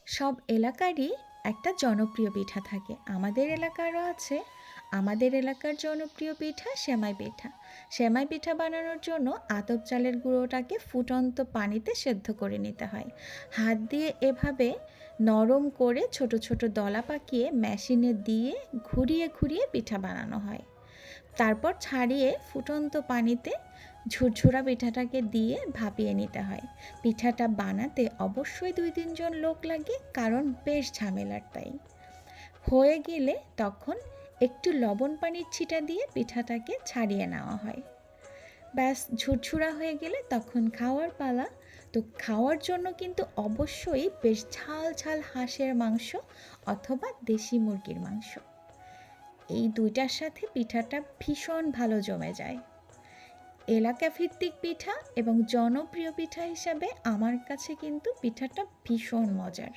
সব এলাকারই একটা জনপ্রিয় পিঠা থাকে। আমাদের এলাকারও আছে। আমাদের এলাকার জনপ্রিয় পিঠা সেমাই পিঠা। সেমাই পিঠা বানানোর জন্য আতপ চালের গুঁড়োটাকে ফুটন্ত পানিতে সেদ্ধ করে নিতে হয়। হাত দিয়ে এভাবে নরম করে ছোট ছোট দলা পাকিয়ে মেশিনে দিয়ে ঘুরিয়ে ঘুরিয়ে পিঠা বানানো হয়। তারপর ছাড়িয়ে ফুটন্ত পানিতে ঝুরঝুরা পিঠাটাকে দিয়ে ভাপিয়ে নিতে হয়। পিঠাটা বানাতে অবশ্যই ২-৩ জন লোক লাগে, কারণ বেশ ঝামেলার তাই। হয়ে গেলে তখন একটু লবণ পানির ছিটা দিয়ে পিঠাটাকে ছাড়িয়ে নেওয়া হয়। ব্যাস ঝুরঝুরা হয়ে গেলে তখন খাওয়ার পালা। তো খাওয়ার জন্য কিন্তু অবশ্যই বেশ ঝাল ঝাল হাঁসের মাংস অথবা দেশি মুরগির মাংস, এই দুইটার সাথে পিঠাটা ভীষণ ভালো জমে যায়। এলাকা ভিত্তিক পিঠা এবং জনপ্রিয় পিঠা হিসাবে আমার কাছে কিন্তু পিঠাটা ভীষণ মজার।